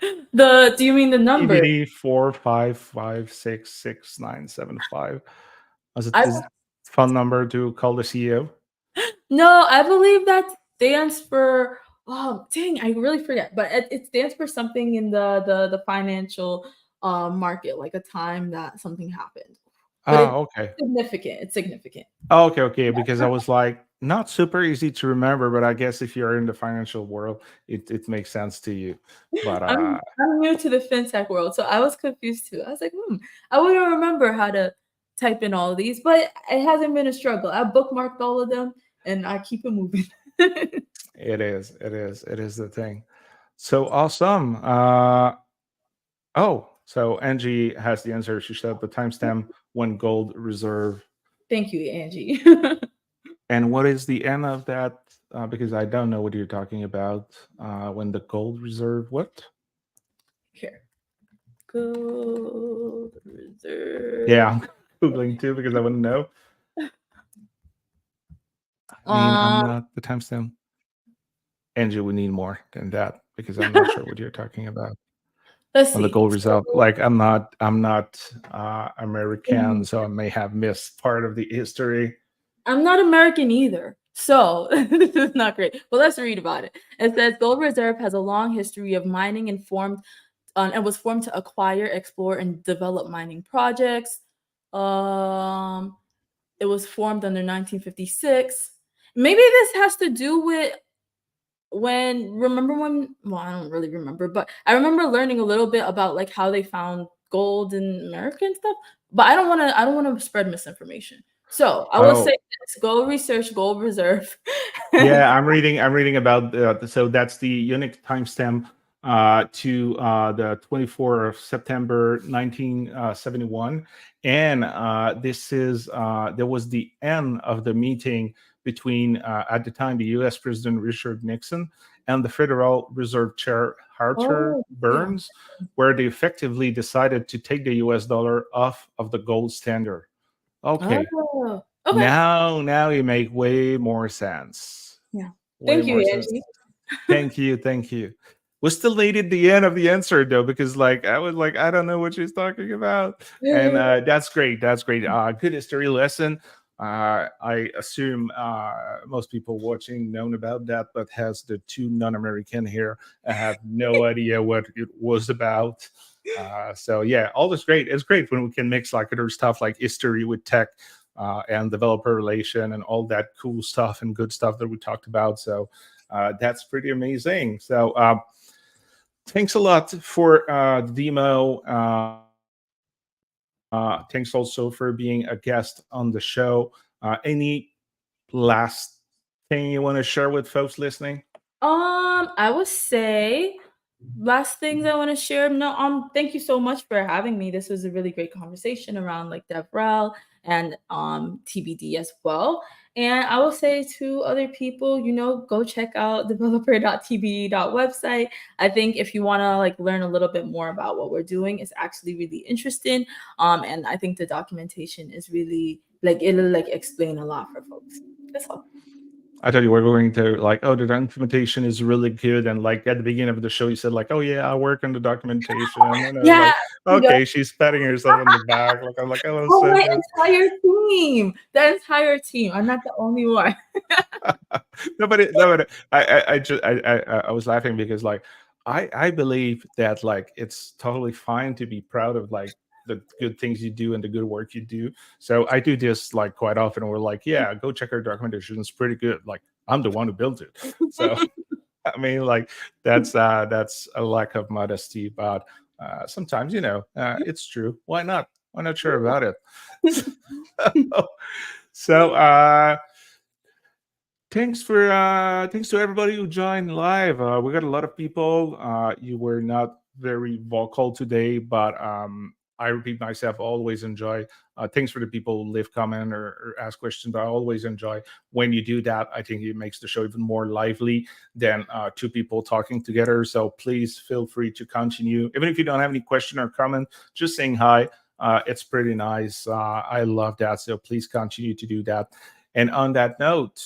you mean the number? TBD 455666975. Was it this phone number to call the CEO? No, I believe that stands for, oh dang, I really forget, but it stands for something in the financial market, like a time that something happened. But okay. It's significant. Okay. Yeah. Because I was like, not super easy to remember, but I guess if you're in the financial world, it makes sense to you. But I'm new to the fintech world, so I was confused too. I was like, I wouldn't remember how to type in all of these, but it hasn't been a struggle. I bookmarked all of them and I keep it moving. It is the thing. So awesome. So Angie has the answer. She said the timestamp when gold reserve. Thank you, Angie. And what is the end of that? Because I don't know what you're talking about. When the gold reserve, what? Here. Gold reserve. Yeah, I'm Googling too because I wouldn't know. I mean, I'm not the timestamp. Angie, we need more than that because I'm not sure what you're talking about. Let's see. On the gold result, like I'm not American, so I may have missed part of the history. I'm not American either, so this is not great. But let's read about it. It says gold reserve has a long history of mining and was formed to acquire, explore, and develop mining projects. it was formed under 1956. Maybe this has to do with well, I don't really remember, but I remember learning a little bit about like how they found gold in America and stuff. But I don't want to spread misinformation. So I will say Oh, this: go research gold reserve. yeah, I'm reading about so that's the unique timestamp to the 24th of September 1971, and this is there was the end of the meeting between at the time the U.S. President Richard Nixon and the Federal Reserve Chair Arthur Oh, yeah. Burns, where they effectively decided to take the U.S. dollar off of the gold standard. Okay, Oh, okay. now you make way more sense. Yeah. Way Thank you, more sense. Angie. Thank you, thank you. We still needed the end of the answer though, because like I was like, I don't know what she's talking about. And that's great. That's great. Good history lesson. I assume most people watching known about that, but has the two non-American here. I have no idea what it was about. So yeah, all this great. It's great when we can mix like other stuff like history with tech and developer relation and all that cool stuff and good stuff that we talked about. So that's pretty amazing. So thanks a lot for the demo. Thanks also for being a guest on the show. Any last thing you want to share with folks listening? I would say last things I want to share. No, thank you so much for having me. This was a really great conversation around like devrel and TBD as well. And I will say to other people, go check out developer.tbd.website. I think if you want to like learn a little bit more about what we're doing, it's actually really interesting. And I think the documentation is really like it'll like explain a lot for folks. That's all. I thought you were going to like, oh, the documentation is really good, and like at the beginning of the show, you said like, oh yeah, I work on the documentation, and I was Yeah. like, okay, she's patting herself on the back. Like I'm like, oh, Oh, so my good. entire team. The entire team. I'm not the only one. No, but I was laughing because like I believe that like it's totally fine to be proud of like the good things you do and the good work you do. So I do this like quite often. We're like, yeah, go check our documentation. It's pretty good. Like I'm the one who built it. So I mean, like that's a lack of modesty, but sometimes it's true. Why not? Why not sure about it? So thanks to everybody who joined live. We got a lot of people. You were not very vocal today, but I repeat myself. Always enjoy. Thanks for the people who leave comment or ask questions. I always enjoy when you do that. I think it makes the show even more lively than two people talking together. So please feel free to continue, even if you don't have any question or comment. Just saying hi. It's pretty nice. I love that. So please continue to do that. And on that note,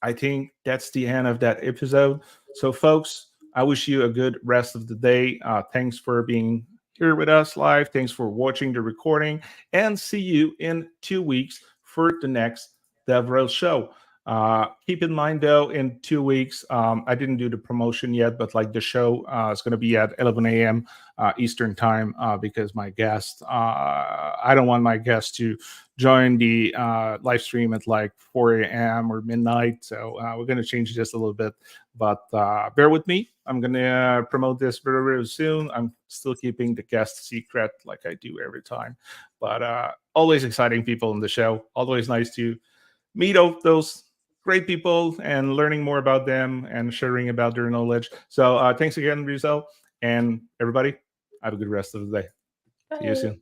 I think that's the end of that episode. So, folks, I wish you a good rest of the day. Thanks for being here with us live. Thanks for watching the recording, and see you in 2 weeks for the next devrel show. Keep in mind, though, in 2 weeks, I didn't do the promotion yet, but like the show is going to be at 11 a.m. Eastern time because my guest, I don't want my guest to join the live stream at like 4 a.m. or midnight. So we're going to change this a little bit, but bear with me. I'm going to promote this very, very soon. I'm still keeping the guest secret like I do every time, but always exciting people in the show. Always nice to meet those great people and learning more about them and sharing about their knowledge. So thanks again, Rizel, and everybody. Have a good rest of the day. See you Bye. soon.